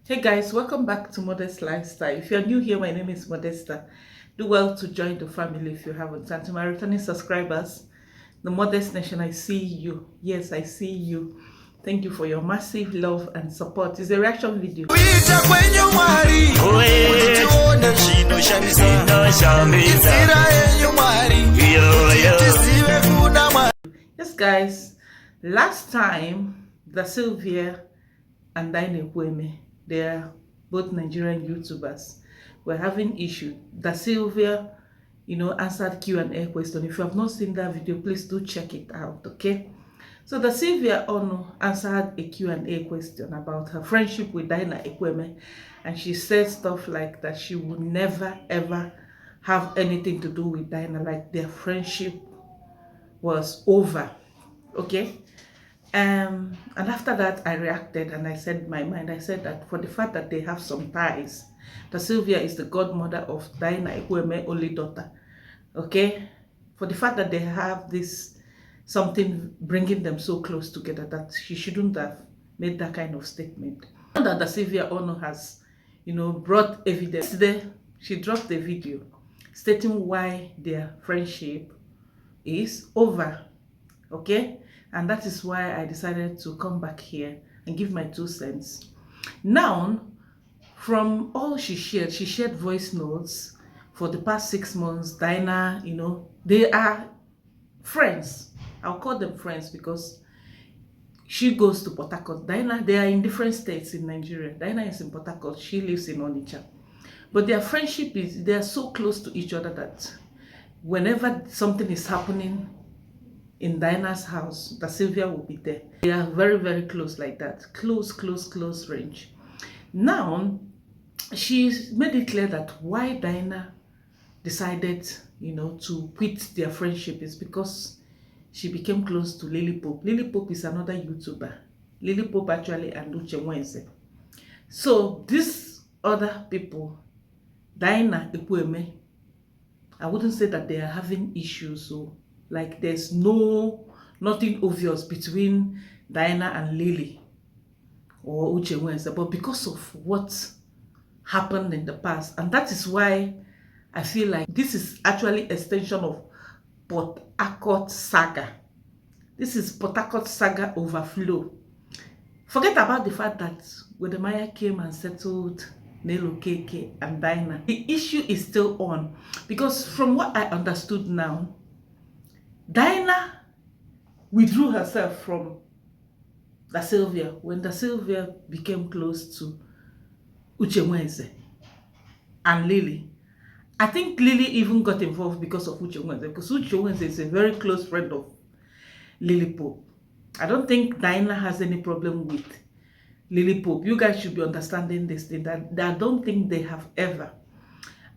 Hey guys, welcome back to Modest Lifestyle. If you're new here, my name is Modesta. Do well to join the family if you haven't. And to my returning subscribers, the Modest Nation, I see you. Yes, I see you. Thank you for your massive love and support. It's a reaction video. Yes, guys, last time the Sylvia and Daine Kweme, they're both Nigerian YouTubers, were having issue. The Sylvia, answered Q&A question. If you have not seen that video, please do check it out, okay? So the Sylvia Ono answered a Q&A question about her friendship with Daina Ekweme, and she said stuff like that she would never ever have anything to do with Daina, like their friendship was over, okay? And after that, I reacted and I said my mind. I said that for the fact that they have some ties, that Sylvia is the godmother of Daina Ekweme, only daughter. Okay? For the fact that they have this something bringing them so close together, that she shouldn't have made that kind of statement. Now that the Sylvia Ono has, brought evidence there, she dropped a video stating why their friendship is over. Okay? And that is why I decided to come back here and give my 2 cents. Now, from all she shared voice notes for the past 6 months. Dinah, they are friends. I'll call them friends because she goes to Port Harcourt. Dinah, they are in different states in Nigeria. Dinah is in Port Harcourt. She lives in Onitsha. But their friendship is, they are so close to each other that whenever something is happening in Dinah's house, that Sylvia will be there. They are very, very close like that. Close range. Now, she made it clear that why Dinah decided, to quit their friendship is because she became close to Lily Pope. Lily Pope is another YouTuber. Lily Pope actually and Uche Mwense. So these other people, Dinah Ekweme, I wouldn't say that they are having issues. So like there's nothing obvious between Dinah and Lily or Uche Mwense, but because of what happened in the past, and that is why I feel like this is actually extension of Port Harcourt saga. This is Port Harcourt saga overflow. Forget about the fact that Wode Maya came and settled Nelo Keke and Dinah. The issue is still on because from what I understood now, Dinah withdrew herself from the Sylvia when the Sylvia became close to Uche Mwense and Lily. I think Lily even got involved because of Uche Mwense, because Uche Mwense is a very close friend of Lily Pope. I don't think Dinah has any problem with Lily Pope. You guys should be understanding this thing, that I don't think they have ever.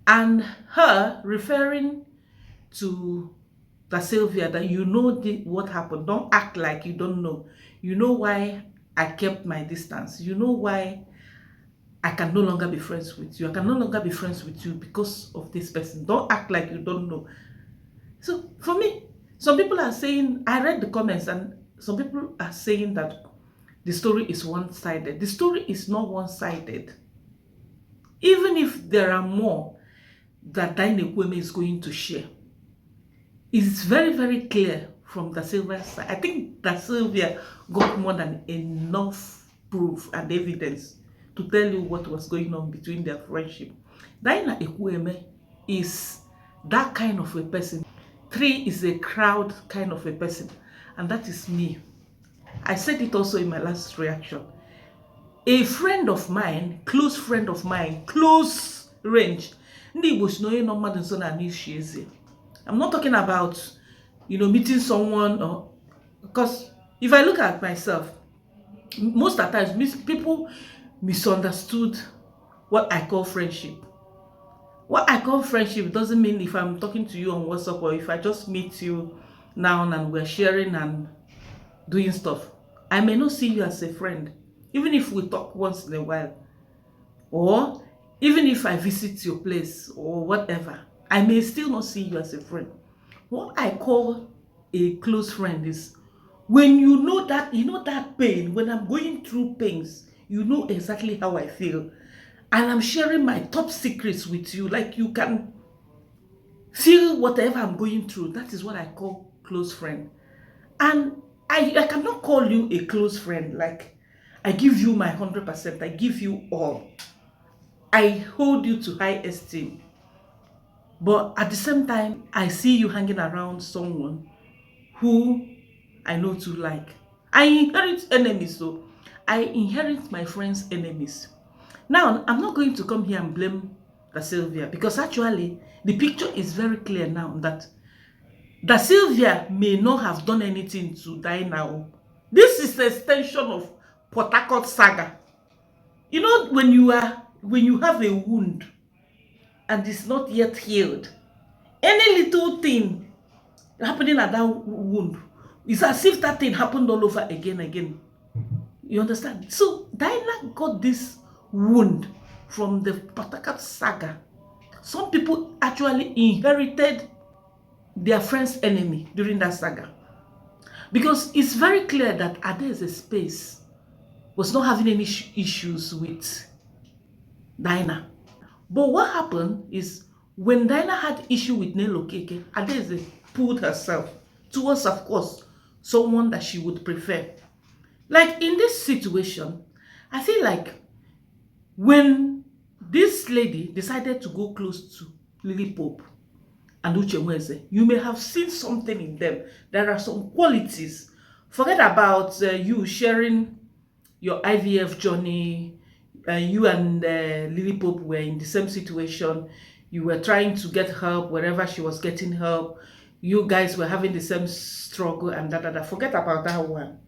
And her referring to the Sylvia, that what happened. Don't act like you don't know. You know why I kept my distance. You know why I can no longer be friends with you. I can no longer be friends with you because of this person. Don't act like you don't know. So for me, some people are saying, I read the comments and some people are saying that the story is one-sided. The story is not one-sided. Even if there are more that Daina Ekweme is going to share, it's very, very clear from the Sylvia side. I think that Sylvia got more than enough proof and evidence to tell you what was going on between their friendship. Daina Ekweme is that kind of a person. 3 is a crowd kind of a person, and that is me. I said it also in my last reaction. A friend of mine, close friend of mine, close range. I'm not talking about, meeting someone, or because if I look at myself, most of the times people misunderstood what I call friendship. What I call friendship doesn't mean if I'm talking to you on WhatsApp or if I just meet you now and we're sharing and doing stuff. I may not see you as a friend, even if we talk once in a while, or even if I visit your place or whatever. I may still not see you as a friend. What I call a close friend is when you know that pain, when I'm going through pains, You know exactly how I feel. And I'm sharing my top secrets with you. Like you can feel whatever I'm going through. That is what I call close friend. And I cannot call you a close friend. Like I give you my 100%. I give you all. I hold you to high esteem. But at the same time, I see you hanging around someone who I know to like. I inherit enemies, so I inherit my friends' enemies. Now, I'm not going to come here and blame the Sylvia because actually the picture is very clear now that the Sylvia may not have done anything to die now. This is the extension of Port Harcourt saga. You know, when you have a wound and it's not yet healed, any little thing happening at that wound, it's as if that thing happened all over again. You understand? So Diana got this wound from the Patakat saga. Some people actually inherited their friend's enemy during that saga. Because it's very clear that Adaeze Space was not having any issues with Diana. But what happened is when Diana had issue with Nelo Keke, Adaeze pulled herself towards, of course, someone that she would prefer. Like in this situation, I feel like when this lady decided to go close to Lily Pope and Uche Mweze, you may have seen something in them. There are some qualities. Forget about you sharing your IVF journey. You and Lily Pope were in the same situation. You were trying to get help wherever she was getting help. You guys were having the same struggle and da. Forget about that one.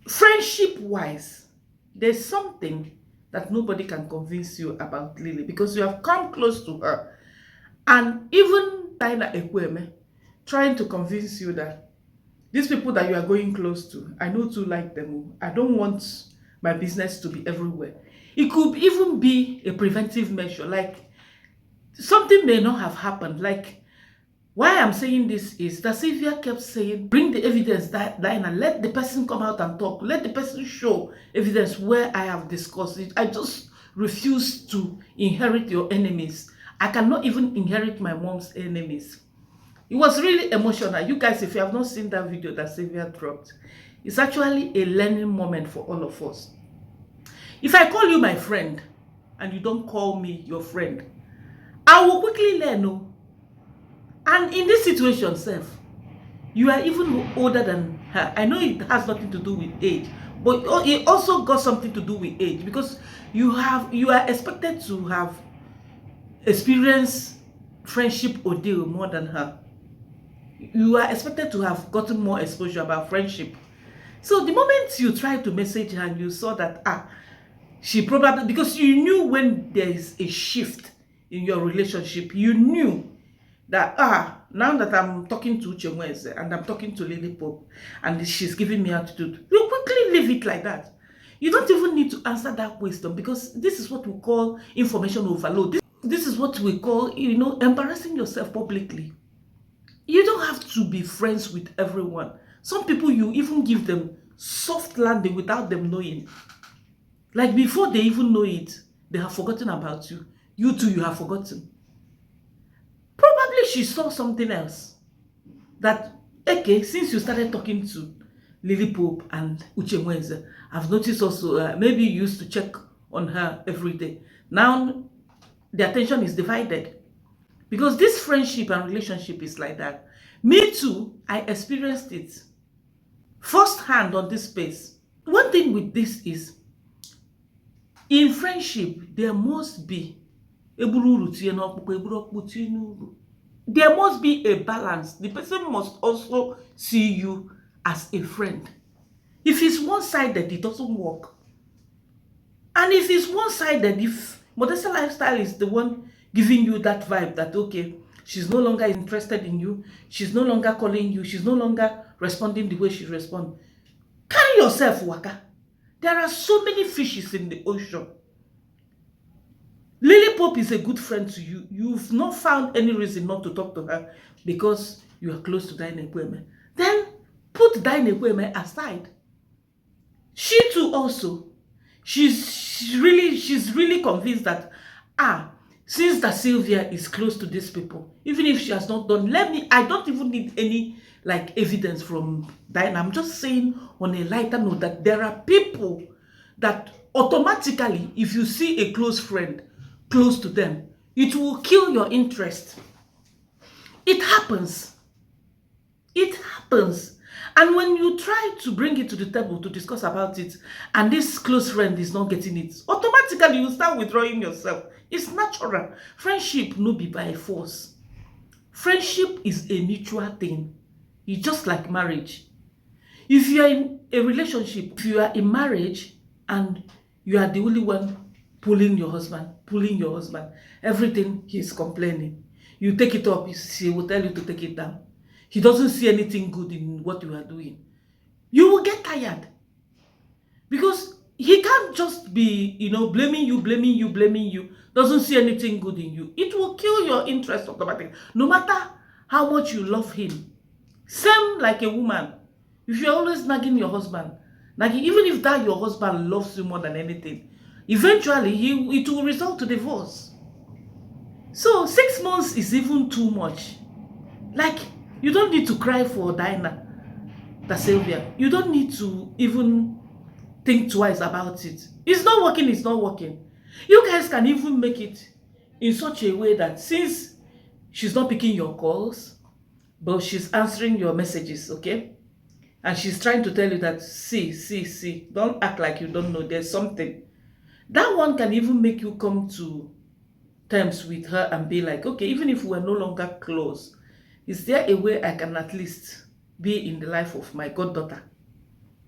Friendship-wise, there's something that nobody can convince you about Lily because you have come close to her. And even Diana Ekweme trying to convince you that these people that you are going close to, I know to like them. I don't want my business to be everywhere. It could even be a preventive measure. Like something may not have happened. Like why I'm saying this is that Sylvia kept saying, bring the evidence, Diana, let the person come out and talk. Let the person show evidence where I have discussed it. I just refuse to inherit your enemies. I cannot even inherit my mom's enemies. It was really emotional. You guys, if you have not seen that video that Sylvia dropped, it's actually a learning moment for all of us. If I call you my friend and you don't call me your friend, I will quickly learn. No. And in this situation, Self, you are even older than her. I know it has nothing to do with age, but it also got something to do with age because you are expected to have experienced friendship ordeal more than her. You are expected to have gotten more exposure about friendship. So the moment you tried to message her and you saw that she probably, because you knew when there is a shift in your relationship, you knew that now that I'm talking to Uche Mweze and I'm talking to Lily Pope and she's giving me attitude, you quickly leave it like that. You don't even need to answer that question because this is what we call information overload. This is what we call, embarrassing yourself publicly. You don't have to be friends with everyone. Some people, you even give them soft landing without them knowing. Like before they even know it, they have forgotten about you. You too, you have forgotten. Probably she saw something else. That, okay, since you started talking to Lily Pope and Uche Mweze, I've noticed also, maybe you used to check on her every day. Now, the attention is divided. Because this friendship and relationship is like that. Me too, I experienced it firsthand on this space. One thing with this is, in friendship, there must be there must be a balance. The person must also see you as a friend. If it's one-sided, it doesn't work. And if it's one-sided, if Modesta Lifestyle is the one giving you that vibe that, okay, she's no longer interested in you, she's no longer calling you, she's no longer responding the way she responds, carry yourself, waka. There are so many fishes in the ocean. Lily Pope is a good friend to you. You've not found any reason not to talk to her because you are close to Diana Ekweme. Then put Diana Ekweme aside. She too also, she's really convinced that, since that Sylvia is close to these people, even if she has not done, I don't even need any like evidence from Diana. I'm just saying on a lighter note that there are people that automatically, if you see a close friend close to them, it will kill your interest. It happens. It happens. And when you try to bring it to the table to discuss about it, and this close friend is not getting it, automatically you start withdrawing yourself. It's natural. Friendship no be by force. Friendship is a mutual thing. It's just like marriage. If you are in a relationship, if you are in marriage and you are the only one pulling your husband, everything he's complaining, you take it up, he will tell you to take it down. He doesn't see anything good in what you are doing. You will get tired. Because he can't just be, blaming you, doesn't see anything good in you. It will kill your interest automatically. No matter how much you love him. Same like a woman. If you're always nagging your husband, even if that your husband loves you more than anything, eventually it will result to divorce. So 6 months is even too much. Like, you don't need to cry for Diana, the Sylvia. You don't need to even think twice about it. It's not working, it's not working. You guys can even make it in such a way that since she's not picking your calls, but she's answering your messages, okay? And she's trying to tell you that, see, don't act like you don't know, there's something. That one can even make you come to terms with her and be like, okay, even if we're no longer close, is there a way I can at least be in the life of my goddaughter?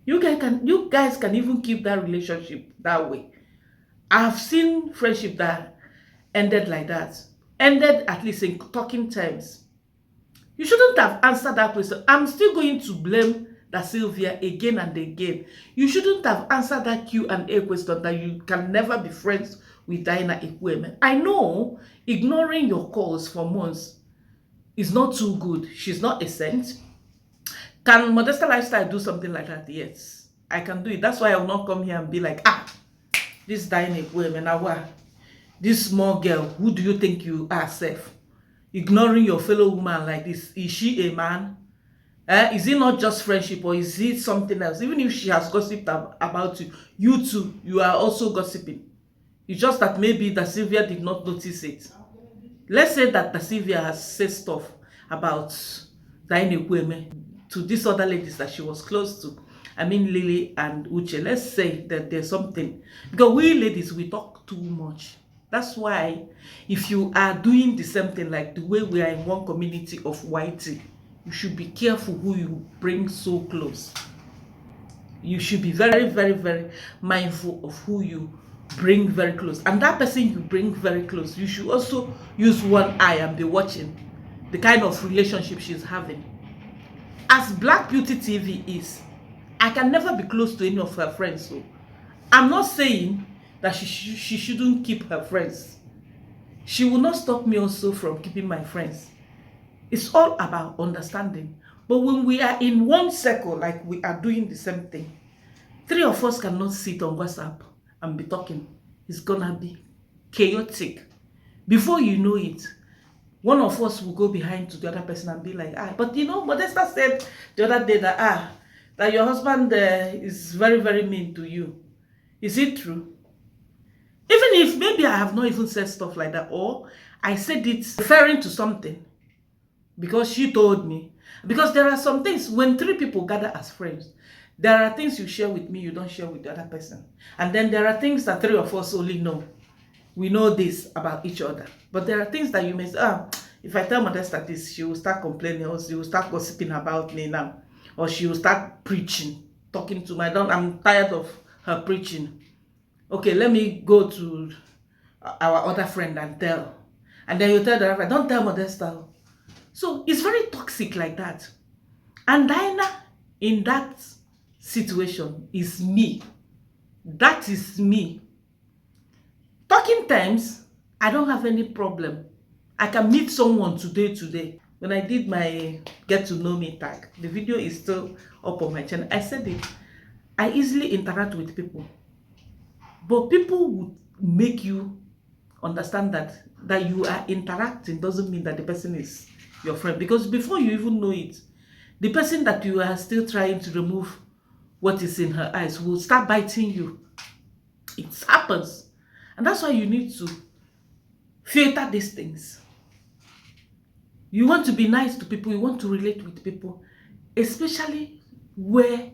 You guys can even keep that relationship that way. I've seen friendship that ended like that. Ended at least in talking terms. You shouldn't have answered that question. I'm still going to blame that Sylvia again and again. You shouldn't have answered that Q&A question that you can never be friends with Diana Ekweme. I know ignoring your calls for months is not too good. She's not a saint. Can Modesta Lifestyle do something like that? Yes, I can do it. That's why I will not come here and be like, this Diana Ekweme, now what? This small girl, who do you think you are, Seth? Ignoring your fellow woman like this. Is she a man? Is it not just friendship, or is it something else? Even if she has gossiped about you, you too, you are also gossiping. It's just that maybe the Sylvia did not notice it. Let's say that the Sylvia has said stuff about Diana Ekweme to these other ladies that she was close to. I mean Lily and Uche. Let's say that there's something. Because we ladies, we talk too much. That's why if you are doing the same thing, like the way we are in one community of whitey, you should be careful who you bring so close. You should be very, very, very mindful of who you bring very close. And that person you bring very close, you should also use one eye and be watching the kind of relationship she's having. As Black Beauty TV is, I can never be close to any of her friends. So I'm not saying that she shouldn't keep her friends. She will not stop me also from keeping my friends. It's all about understanding. But when we are in one circle, like we are doing the same thing, 3 of us cannot sit on WhatsApp and be talking. It's gonna be chaotic. Before you know it, one of us will go behind to the other person and be like, but Modesta said the other day that, that your husband is very, very mean to you. Is it true? Even if maybe I have not even said stuff like that, or I said it referring to something because she told me. Because there are some things, when 3 people gather as friends, there are things you share with me, you don't share with the other person. And then there are things that 3 of us only know. We know this about each other. But there are things that you may say, if I tell Modesta this, she will start complaining, or she will start gossiping about me now. Or she will start preaching, talking to I'm tired of her preaching. Okay, let me go to our other friend and tell. And then you tell the other friend, don't tell Modesta. So it's very toxic like that. And Diana, in that situation, is me. That is me. Talking terms, I don't have any problem. I can meet someone today. When I did my get to know me tag, the video is still up on my channel. I said it. I easily interact with people, but people would make you understand that you are interacting doesn't mean that the person is your friend, because before you even know it, the person that you are still trying to remove what is in her eyes will start biting you. It happens. And that's why you need to filter these things. You want to be nice to people, you want to relate with people, especially where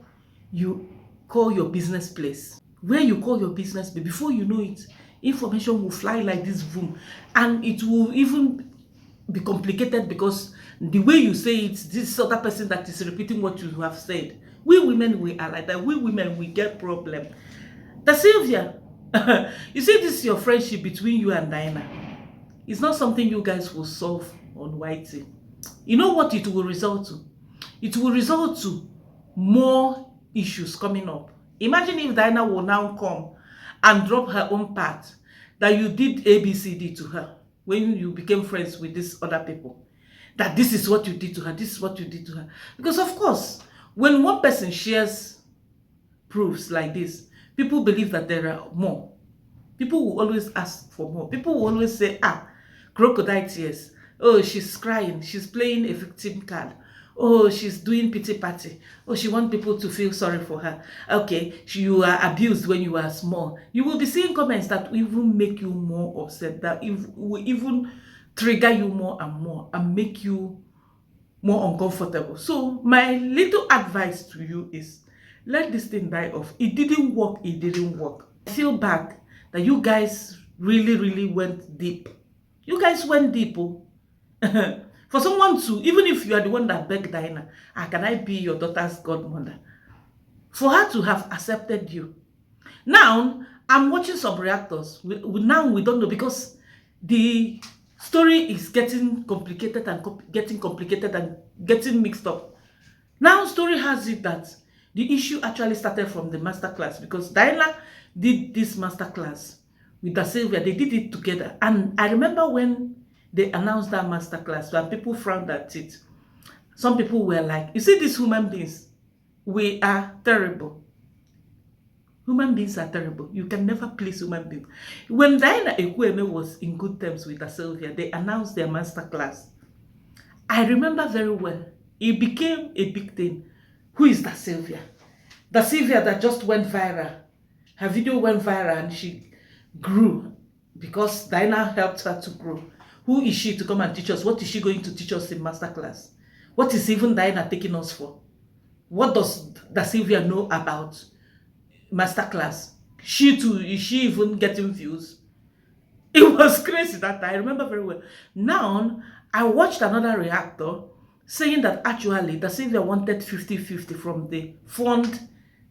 you call your business place. Where you call your business place, before you know it, information will fly like this boom, and it will even be complicated because the way you say it, this other person that is repeating what you have said. We women, we are like that. We women, we get problem. The Sylvia, you see, this is your friendship between you and Diana. It's not something you guys will solve on Whitey. You know what it will result to? It will result to more issues coming up. Imagine if Diana will now come and drop her own part that you did ABCD to her when you became friends with these other people. That this is what you did to her, this is what you did to her. Because of course, when one person shares proofs like this, people believe that there are more. People will always ask for more. People will always say, crocodile tears. Oh, she's crying. She's playing a victim card. Oh, she's doing pity party. Oh, she wants people to feel sorry for her. Okay, you are abused when you are small. You will be seeing comments that will even make you more upset, that will even trigger you more and make you more uncomfortable. So my little advice to you is, let this thing die off. It didn't work. It didn't work. I feel bad that you guys really went deep. You guys went deep. Oh. For someone to, even if you are the one that begged Diana, can I be your daughter's godmother? For her to have accepted you. Now, I'm watching some reactors. Now we don't know, because the story is getting complicated and getting mixed up. Now, story has it that the issue actually started from the masterclass, because Diana did this masterclass with the Sylvia. They did it together. And I remember when they announced that masterclass and people frowned at it. Some people were like, you see, these human beings, we are terrible. Human beings are terrible. You can never please human beings. When Diana Ekweme was in good terms with the Sylvia, they announced their masterclass. I remember very well. It became a big thing. Who is the Sylvia? The Sylvia that just went viral. Her video went viral and she grew because Diana helped her to grow. Who is she to come and teach us? What is she going to teach us in masterclass? What is even Diana taking us for? What does the Sylvia know about masterclass? She too, is she even getting views? It was crazy that time. I remember very well. Now, I watched another reactor saying that actually the Sylvia wanted 50-50 from the fund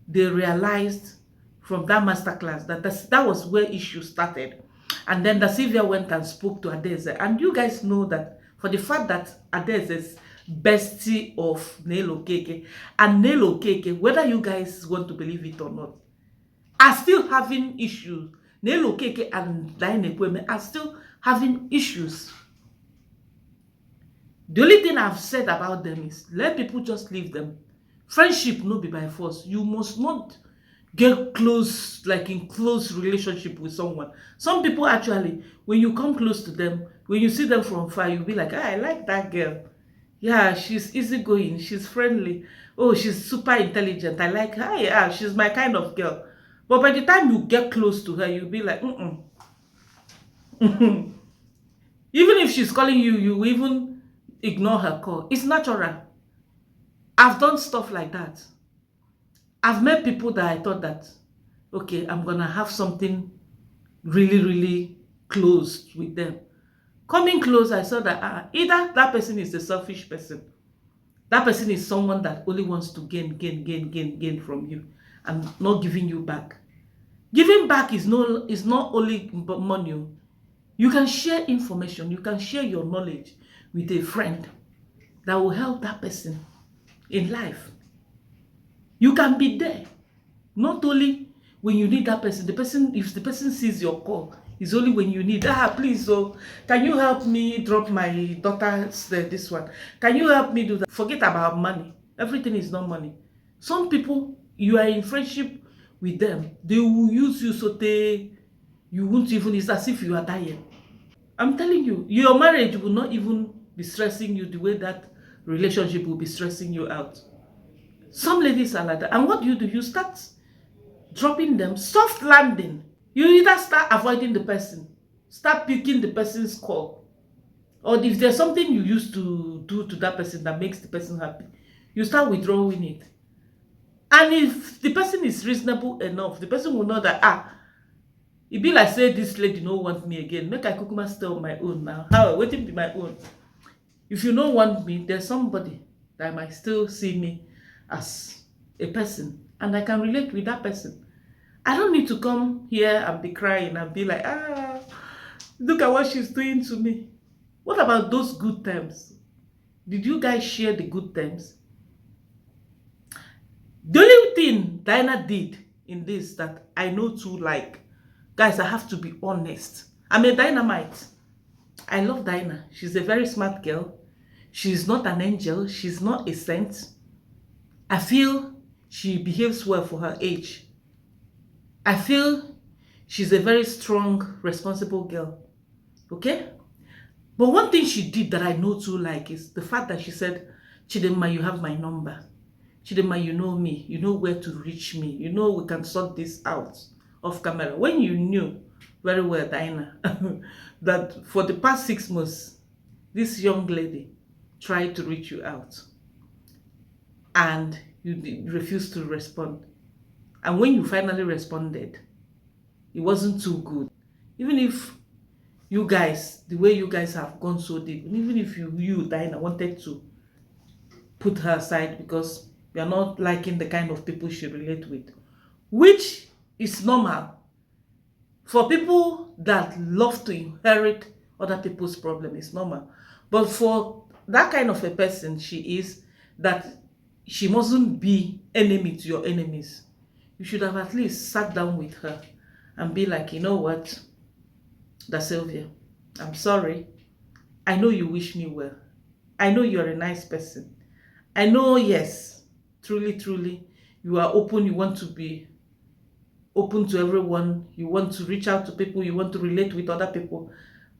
they realized from that masterclass. That was where issues started. And then the Sylvia went and spoke to Adeze. And you guys know that for the fact that Adeze is bestie of Nelo Keke, and Nelo Keke, whether you guys want to believe it or not, are still having issues. Nelo Keke and Diana Ekweme are still having issues. The only thing I've said about them is let people just leave them. Friendship no be by force. You must not get close, like in close relationship with someone. Some people actually, when you come close to them, when you see them from far, you'll be like, I like that girl. Yeah, she's easygoing, she's friendly. Oh, she's super intelligent. I like her. Yeah, she's my kind of girl. But by the time you get close to her, you'll be like, Even if she's calling you, you even ignore her call. It's natural. I've done stuff like that. I've met people that I thought that, okay, I'm going to have something really close with them. Coming close, I saw that either that person is a selfish person. That person is someone that only wants to gain from you and not giving you back. Giving back is not only money. You can share information. You can share your knowledge with a friend that will help that person in life. You can be there. Not only when you need that person. If the person sees your call, it's only when you need, please, can you help me drop my daughter's this one? Can you help me do that? Forget about money. Everything is not money. Some people you are in friendship with them, they will use you so they you won't even, it's as if you are dying. I'm telling you, your marriage will not even be stressing you the way that relationship will be stressing you out. Some ladies are like that. And what do? You start dropping them, soft landing. You either start avoiding the person, start picking the person's call, or if there's something you used to do to that person that makes the person happy, you start withdrawing it. And if the person is reasonable enough, the person will know that, e be like say this lady no want me again, make I kukuma stay on my own now. How wetin be my own? If you don't want me, there's somebody that might still see me as a person and I can relate with that person. I don't need to come here and be crying and be like, look at what she's doing to me. What about those good times? Did you guys share the good times? The only thing Diana did in this that I know too, like, guys, I have to be honest. I'm a dynamite. I love Diana. She's a very smart girl. She's not an angel. She's not a saint. I feel she behaves well for her age. I feel she's a very strong, responsible girl. Okay? But one thing she did that I know too like is the fact that she said, Chidema, you have my number. Chidema, you know me. You know where to reach me. You know we can sort this out off camera. When you knew very well, Diana, that for the past 6 months, this young lady tried to reach you out and you refused to respond. And when you finally responded, it wasn't too good. Even if you guys, the way you guys have gone so deep, and even if you Diana, wanted to put her aside because you are not liking the kind of people she relate with, which is normal for people that love to inherit other people's problem, is normal. But for that kind of a person she is, that she mustn't be enemy to your enemies, you should have at least sat down with her and be like, you know what, Da Sylvia, I'm sorry. I know you wish me well. I know you're a nice person. I know, yes, truly, truly, you are open. You want to be open to everyone. You want to reach out to people. You want to relate with other people.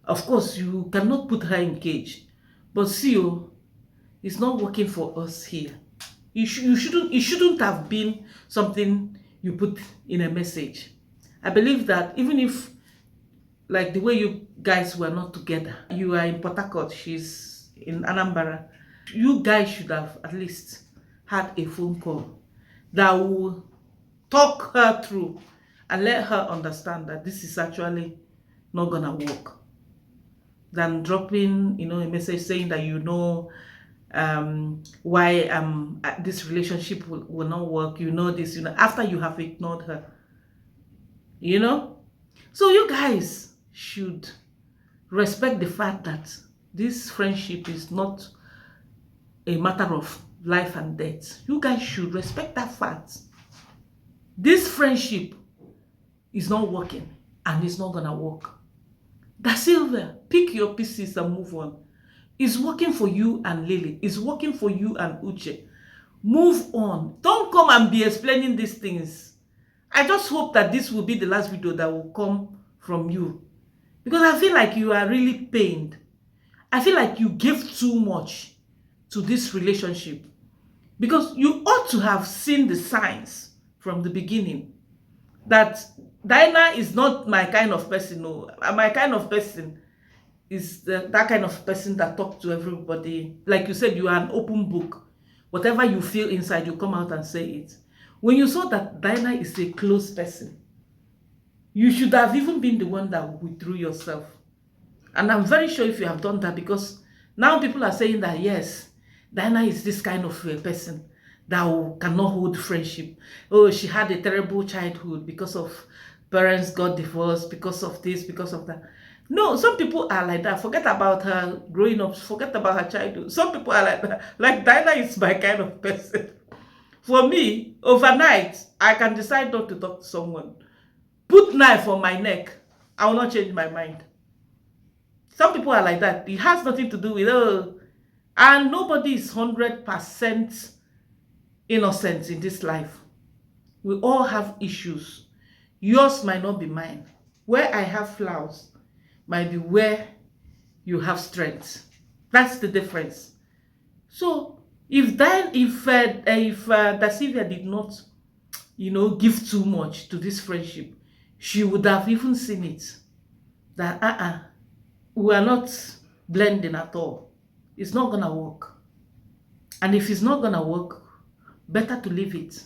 Of course, you cannot put her in cage. But see, it's not working for us here. It shouldn't have been something you put in a message. I believe that even if, like the way you guys were not together, you are in Port Harcourt, she's in Anambra, you guys should have at least had a phone call that will talk her through and let her understand that this is actually not gonna work, than dropping, a message saying that why this relationship will not work, this, after you have ignored her, so you guys should respect the fact that this friendship is not a matter of life and death. You guys should respect that fact. This friendship is not working and it's not gonna work. Da Sylvia, pick your pieces and move on. It's working for you and Lily. It's working for you and Uche. Move on. Don't come and be explaining these things. I just hope that this will be the last video that will come from you, because I feel like you are really pained. I feel like you gave too much to this relationship, because you ought to have seen the signs from the beginning that Diana is not my kind of person. No, my kind of person is that kind of person that talks to everybody. Like you said, you are an open book. Whatever you feel inside, you come out and say it. When you saw that Diana is a close person, you should have even been the one that withdrew yourself. And I'm very sure if you have done that, because now people are saying that, yes, Diana is this kind of a person that cannot hold friendship. Oh, she had a terrible childhood because of parents got divorced, because of this, because of that. No, some people are like that. Forget about her growing up. Forget about her childhood. Some people are like that. Like Diana is my kind of person. For me, overnight, I can decide not to talk to someone. Put knife on my neck, I will not change my mind. Some people are like that. It has nothing to do with, and nobody is 100% innocent in this life. We all have issues. Yours might not be mine. Where I have flaws might be where you have strength. That's the difference. So if Da Sylvia did not, give too much to this friendship, she would have even seen it. That we are not blending at all. It's not gonna work. And if it's not gonna work, better to leave it.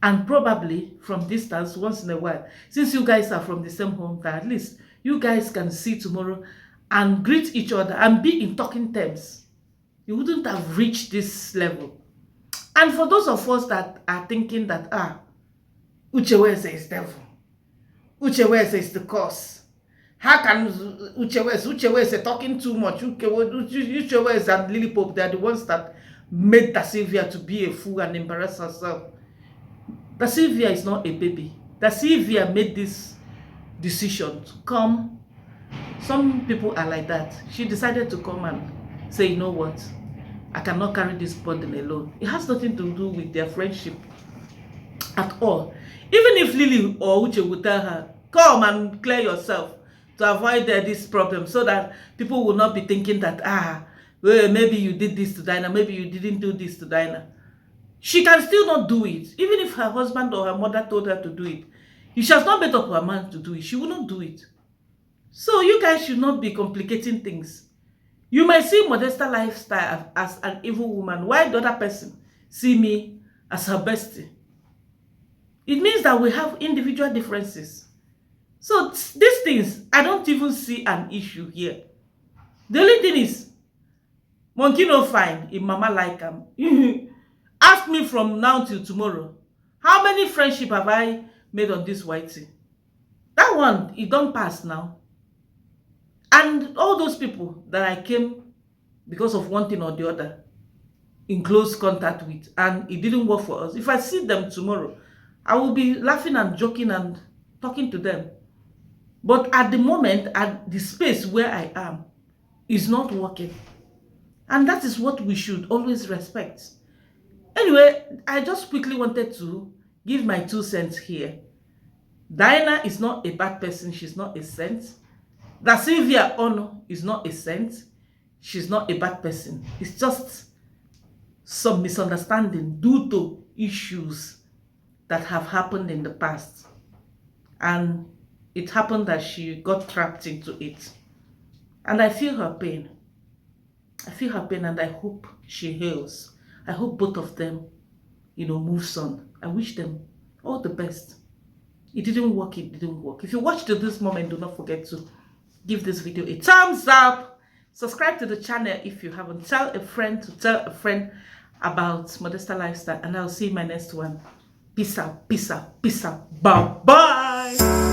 And probably from distance, once in a while, since you guys are from the same home, that at least you guys can see tomorrow and greet each other and be in talking terms. You wouldn't have reached this level. And for those of us that are thinking that, Ucheweze is devil, Ucheweze is the cause. How can Ucheweze talking too much? Ucheweze and Lily Pope, they're the ones that made Da Sylvia to be a fool and embarrass herself. Da Sylvia is not a baby. Da Sylvia made this decision to come. Some people are like that. She decided to come and say, you know what? I cannot carry this burden alone. It has nothing to do with their friendship at all. Even if Lily or Uche would tell her, come and clear yourself to avoid this problem, so that people will not be thinking that, well, maybe you did this to Dinah, maybe you didn't do this to Dinah. She can still not do it. Even if her husband or her mother told her to do it, if she has not made up her mind to do it, she will not do it. So you guys should not be complicating things. You might see Modesta Lifestyle as an evil woman, while the other person see me as her bestie. It means that we have individual differences. So these things, I don't even see an issue here. The only thing is, monkey no fine if mama like him. Ask me from now till tomorrow, how many friendship have I made on this whitey? That one, it don't pass now. And all those people that I came because of one thing or the other in close contact with, and it didn't work for us. If I see them tomorrow, I will be laughing and joking and talking to them. But at the moment, at the space where I am, is not working. And that is what we should always respect. Anyway, I just quickly wanted to give my 2 cents here. Diana is not a bad person. She's not a saint. Da Sylvia Ono is not a saint. She's not a bad person. It's just some misunderstanding due to issues that have happened in the past. And it happened that she got trapped into it. And I feel her pain. I feel her pain, and I hope she heals. I hope both of them, moves on. I wish them all the best. It didn't work, it didn't work. If you watched to this moment, do not forget to give this video a thumbs up. Subscribe to the channel if you haven't. Tell a friend to tell a friend about Modesta Lifestyle. And I'll see you in my next one. Peace out, peace out, peace out. Bye-bye.